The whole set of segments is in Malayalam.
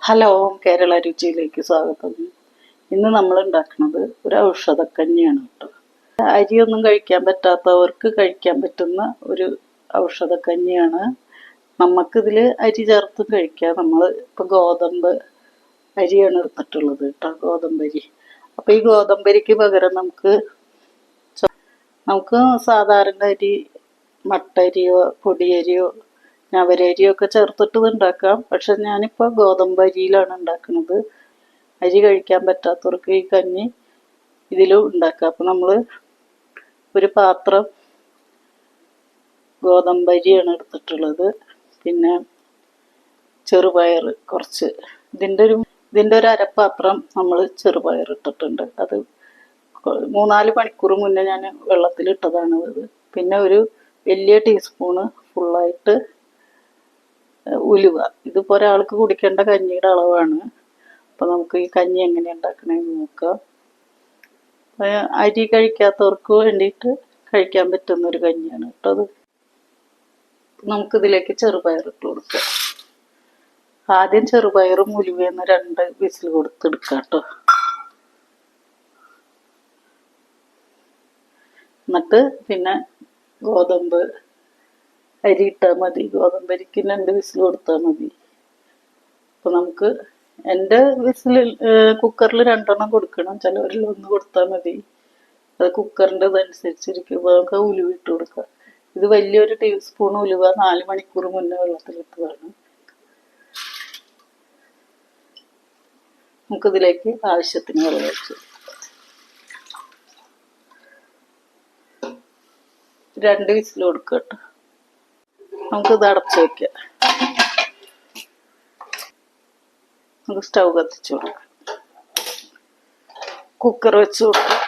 ഹലോ, കേരള രുചിയിലേക്ക് സ്വാഗതം. ഇന്ന് നമ്മൾ ഉണ്ടാക്കുന്നത് ഒരു ഔഷധക്കഞ്ഞിയാണ് കേട്ടോ. അരിയൊന്നും കഴിക്കാൻ പറ്റാത്തവർക്ക് കഴിക്കാൻ പറ്റുന്ന ഒരു ഔഷധക്കഞ്ഞിയാണ്. നമുക്കിതിൽ അരി ചേർത്തും കഴിക്കാം. നമ്മൾ ഇപ്പം ഗോതമ്പ് അരിയാണ് എടുത്തിട്ടുള്ളത് കേട്ടോ, ഗോതമ്പരി. അപ്പം ഈ ഗോതമ്പരിക്ക് പകരം നമുക്ക് സാധാരണ അരി, മട്ടരിയോ പൊടിയരിയോ ഞവരരിയോ ഒക്കെ ചേർത്തിട്ട് ഇത് ഉണ്ടാക്കാം. പക്ഷെ ഞാനിപ്പോൾ ഗോതമ്പ് അരിയിലാണ് ഉണ്ടാക്കുന്നത്. അരി കഴിക്കാൻ പറ്റാത്തവർക്ക് ഈ കഞ്ഞി ഇതിലും ഉണ്ടാക്കാം. അപ്പം നമ്മൾ ഒരു പാത്രം ഗോതമ്പരിയാണ് എടുത്തിട്ടുള്ളത്. പിന്നെ ചെറുപയർ കുറച്ച്, ഇതിൻ്റെ ഒരു അരപ്പാത്രം നമ്മൾ ചെറുപയർ ഇട്ടിട്ടുണ്ട്. അത് 3-4 മണിക്കൂർ മുന്നേ ഞാൻ വെള്ളത്തിലിട്ടതാണ് ഇത്. പിന്നെ ഒരു വലിയ ടീസ്പൂണ് ഫുള്ളായിട്ട് ഉലുവ. ഇതിപ്പോൾ ഒരാൾക്ക് കുടിക്കേണ്ട കഞ്ഞിയുടെ അളവാണ്. അപ്പം നമുക്ക് ഈ കഞ്ഞി എങ്ങനെ ഉണ്ടാക്കണമെന്ന് നോക്കാം. അരി കഴിക്കാത്തവർക്ക് വേണ്ടിയിട്ട് കഴിക്കാൻ പറ്റുന്ന ഒരു കഞ്ഞിയാണ് കേട്ടോ അത്. നമുക്കിതിലേക്ക് ചെറുപയർ ഇട്ട് കൊടുക്കാം. ആദ്യം ചെറുപയറും ഉലുവയെന്ന് 2 വിസിൽ കൊടുത്തെടുക്കാം കേട്ടോ. എന്നിട്ട് പിന്നെ ഗോതമ്പ് അരി ഇട്ടാൽ മതി. ഗോതമ്പരിക്ക് 2 വിസിൽ കൊടുത്താൽ മതി. അപ്പം നമുക്ക് എൻ്റെ കുക്കറിൽ 2 കൊടുക്കണം. ചിലവരിൽ 1 കൊടുത്താൽ മതി. അത് കുക്കറിൻ്റെ ഇതനുസരിച്ചിരിക്കുമ്പോൾ നമുക്ക് ഉലുവ ഇട്ട് കൊടുക്കാം. ഇത് വലിയൊരു ടീസ്പൂൺ ഉലുവ 4 മണിക്കൂർ മുന്നേ വെള്ളത്തിലിട്ടതാണ്. നമുക്കിതിലേക്ക് ആവശ്യത്തിന് വെള്ളം ഒഴിച്ച് 2 വിസിൽ കൊടുക്കുക കേട്ടോ. നമുക്കിത് അടച്ചു വയ്ക്കാം. നമുക്ക് സ്റ്റൗ കത്തിച്ചു കൊടുക്കാം. കുക്കർ വെച്ച് കൊടുക്കാം.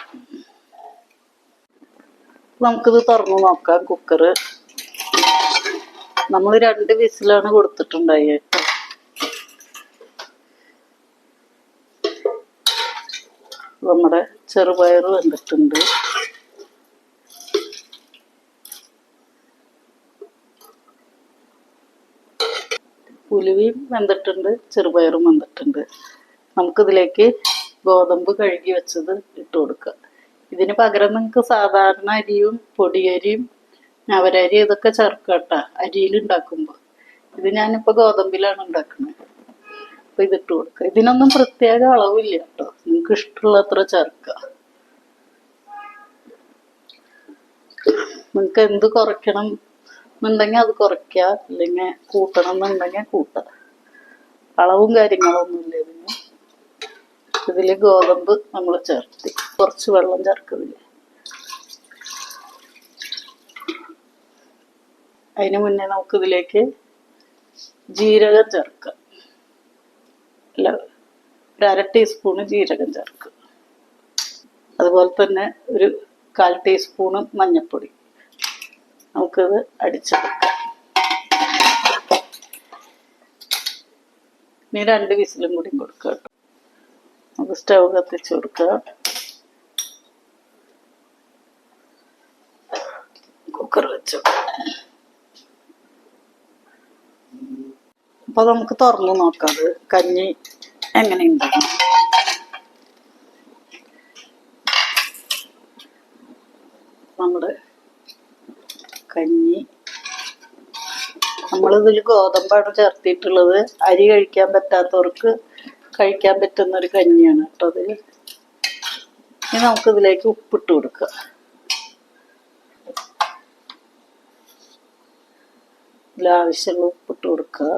നമുക്കിത് തുറന്നു നോക്കാം. കുക്കർ നമ്മൾ 2 വിസിലാണ് കൊടുത്തിട്ടുണ്ടായി കേട്ടോ. നമ്മുടെ ചെറുപയർ വെന്തിട്ടുണ്ട്. ഉലുവയും വെന്തിട്ടുണ്ട്, ചെറുപയറും വെന്തിട്ടുണ്ട്. നമുക്കിതിലേക്ക് ഗോതമ്പ് കഴുകി വെച്ചത് ഇട്ട് കൊടുക്കുക. ഇതിന് പകരം നിങ്ങൾക്ക് സാധാരണ അരിയും പൊടിയരിയും ഞവരരി ഇതൊക്കെ ചേർക്കാം കേട്ടോ അരിയിൽ ഉണ്ടാക്കുമ്പോൾ. ഇത് ഞാനിപ്പോൾ ഗോതമ്പിലാണ് ഉണ്ടാക്കുന്നത്. അപ്പോൾ ഇതിട്ട് കൊടുക്കുക. ഇതിനൊന്നും പ്രത്യേക അളവില്ല കേട്ടോ, നിങ്ങൾക്ക് ഇഷ്ടമുള്ളത്ര ചേർക്കുക. നിങ്ങൾക്ക് എന്ത് കുറയ്ക്കണം എന്നുണ്ടെങ്കിൽ അത് കുറയ്ക്കുക, അല്ലെങ്കിൽ കൂട്ടണം എന്നുണ്ടെങ്കിൽ കൂട്ടുക. അളവും കാര്യങ്ങളൊന്നുമില്ല ഇതിന്. ഇതിൽ ഗോതമ്പ് നമ്മൾ ചേർത്തി കുറച്ച് വെള്ളം ചേർക്കുന്നില്ല. അതിന് മുന്നേ നമുക്കിതിലേക്ക് ജീരകം ചേർക്കാം. അല്ല, ഒരു 1/2 ടീസ്പൂണ് ജീരകം ചേർക്കുക. അതുപോലെ തന്നെ ഒരു 1/4 ടീസ്പൂണ് മഞ്ഞൾപ്പൊടി. നമുക്കത് അടിച്ചെടുക്കാം. ഇനി 2 വിസിലും കൂടി കൊടുക്കുക കേട്ടോ. നമുക്ക് സ്റ്റൗ കത്തിച്ച് കൊടുക്കുക. കുക്കർ വെച്ചു. അപ്പോൾ നമുക്ക് തുറന്നു നോക്കാം അത് കഞ്ഞി എങ്ങനെയുണ്ടാകും. നമ്മുടെ കഞ്ഞി നമ്മളിതിൽ ഗോതമ്പാണ് ചേർത്തിട്ടുള്ളത്. അരി കഴിക്കാൻ പറ്റാത്തവർക്ക് കഴിക്കാൻ പറ്റുന്ന ഒരു കഞ്ഞിയാണ് കേട്ടോ അതിൽ. ഇനി നമുക്കിതിലേക്ക് ഉപ്പിട്ട് കൊടുക്കുക. ഇതിലാവശ്യമുള്ള ഉപ്പിട്ട് കൊടുക്കുക.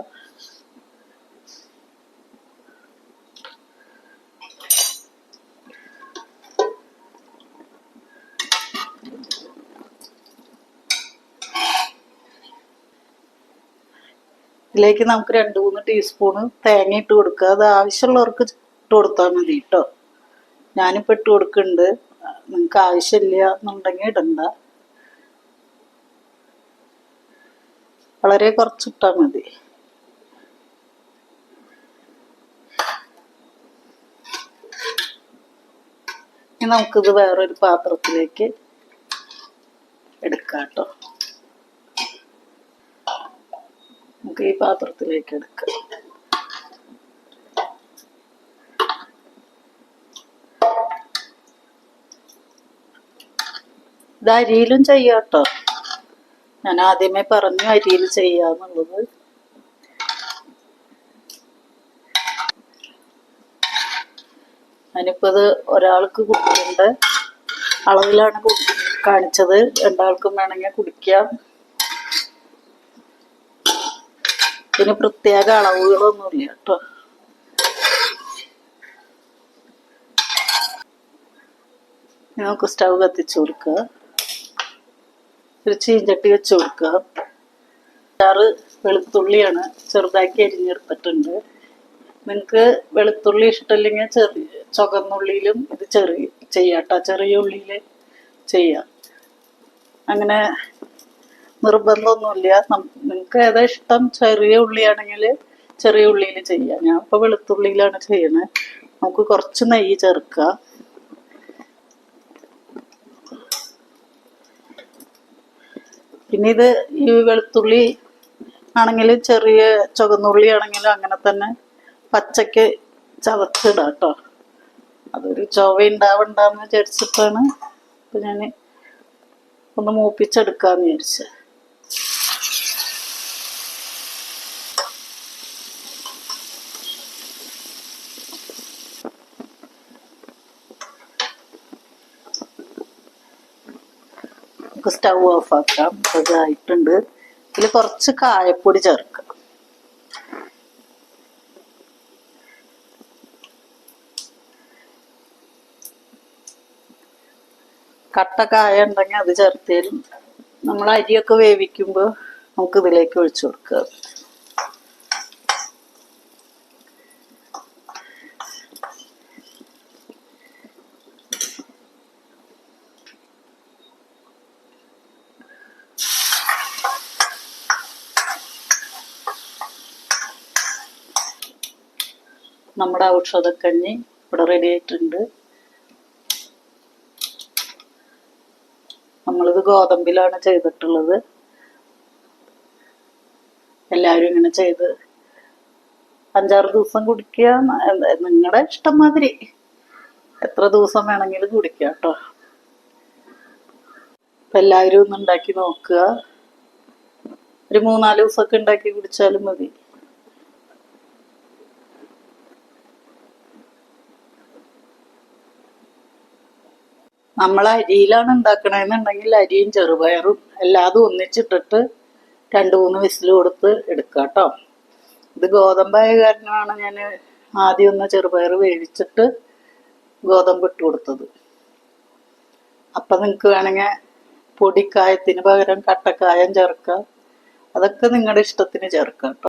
ഇതിലേക്ക് നമുക്ക് 2-3 ടീസ്പൂണ് തേങ്ങ ഇട്ട് കൊടുക്കുക. അത് ആവശ്യമുള്ളവർക്ക് ഇട്ട് കൊടുത്താൽ മതി കേട്ടോ. ഞാനിപ്പോൾ ഇട്ട് കൊടുക്കുന്നുണ്ട്. നിങ്ങൾക്ക് ആവശ്യമില്ല എന്നുണ്ടെങ്കിൽ ഇടണ്ട. വളരെ കുറച്ചിട്ടാൽ മതി. ഇനി നമുക്കിത് വേറൊരു പാത്രത്തിലേക്ക് എടുക്കാം കേട്ടോ. നമുക്ക് ഈ പാത്രത്തിലേക്ക് എടുക്കാം. ഇത് അരിയിലും ചെയ്യാട്ടോ. ഞാൻ ആദ്യമേ പറഞ്ഞു അരിയിൽ ചെയ്യാന്നുള്ളത്. ഞാനിപ്പോ ഇത് ഒരാൾക്ക് കുടിക്കേണ്ട അളവിലാണ് കാണിച്ചത്. രണ്ടാൾക്കും വേണമെങ്കിൽ കുടിക്കാം. ഇതിന് പ്രത്യേക അളവുകളൊന്നുമില്ല കേട്ടോ. നമുക്ക് സ്റ്റവ് കത്തിച്ചു കൊടുക്കുക. ഒരു ചീഞ്ചട്ടി വെച്ച് കൊടുക്കുക. 6 വെളുത്തുള്ളിയാണ് ചെറുതാക്കി അരിഞ്ഞെടുത്തിട്ടുണ്ട്. നിങ്ങൾക്ക് വെളുത്തുള്ളി ഇഷ്ടമില്ലെങ്കിൽ ചുവന്നുള്ളിയിലും ഇത് ചെയ്യാട്ടോ. ചെറിയ ഉള്ളിയിൽ ചെയ്യാം. അങ്ങനെ നിർബന്ധമൊന്നുമില്ല. നിങ്ങൾക്ക് ഏതാ ഇഷ്ടം? ചെറിയ ഉള്ളിയാണെങ്കിൽ ചെറിയ ഉള്ളിയിൽ ചെയ്യാം. ഞാൻ ഇപ്പോൾ വെളുത്തുള്ളിയിലാണ് ചെയ്യണത്. നമുക്ക് കുറച്ച് നെയ്യ് ചേർക്കുക. പിന്നെ ഇത് ഈ വെളുത്തുള്ളി ആണെങ്കിലും ചെറിയ ചുവന്നുള്ളി ആണെങ്കിലും അങ്ങനെ തന്നെ പച്ചക്ക് ചതച്ചിടാം കേട്ടോ. അതൊരു ചൊവ ഉണ്ടാവണ്ടെന്ന് വിചാരിച്ചിട്ടാണ് ഇപ്പൊ ഞാൻ ഒന്ന് മൂപ്പിച്ചെടുക്കാന്ന് വിചാരിച്ചത്. നമുക്ക് സ്റ്റൗ ഓഫ് ആക്കാം. ഇതായിട്ടുണ്ട്. ഇതിൽ കുറച്ച് കായപ്പൊടി ചേർക്കാം. കട്ട കായ ഉണ്ടെങ്കിൽ അത് ചേർത്തേലും നമ്മൾ അരിയൊക്കെ വേവിക്കുമ്പോൾ നമുക്ക് ഇതിലേക്ക് ഒഴിച്ചു കൊടുക്കുക. നമ്മുടെ ഔഷധക്കഞ്ഞി ഇവിടെ റെഡി ആയിട്ടുണ്ട്. നമ്മളിത് ഗോതമ്പിലാണ് ചെയ്തിട്ടുള്ളത്. എല്ലാവരും ഇങ്ങനെ ചെയ്ത് 5-6 ദിവസം കുടിക്കുക. നിങ്ങളുടെ ഇഷ്ടം മാതിരി എത്ര ദിവസം വേണമെങ്കിലും കുടിക്കുക കേട്ടോ. അപ്പം എല്ലാവരും ഒന്ന് ഉണ്ടാക്കി നോക്കുക. ഒരു 3-4 ദിവസമൊക്കെ ഉണ്ടാക്കി കുടിച്ചാലും മതി. നമ്മൾ അരിയിലാണ് ഉണ്ടാക്കണമെന്നുണ്ടെങ്കിൽ അരിയും ചെറുപയറും എല്ലാതും ഒന്നിച്ചിട്ടിട്ട് 2-3 വിസിൽ കൊടുത്ത് എടുക്കുക കേട്ടോ. ഇത് ഗോതമ്പായ കാരണമാണ് ഞാൻ ആദ്യം ഒന്ന് ചെറുപയർ വേവിച്ചിട്ട് ഗോതമ്പ് ഇട്ട് കൊടുത്തത്. അപ്പം നിങ്ങൾക്ക് വേണമെങ്കിൽ പൊടിക്കായത്തിന് പകരം കട്ടക്കായം ചേർക്കാം. അതൊക്കെ നിങ്ങളുടെ ഇഷ്ടത്തിന് ചേർക്കാം കേട്ടോ.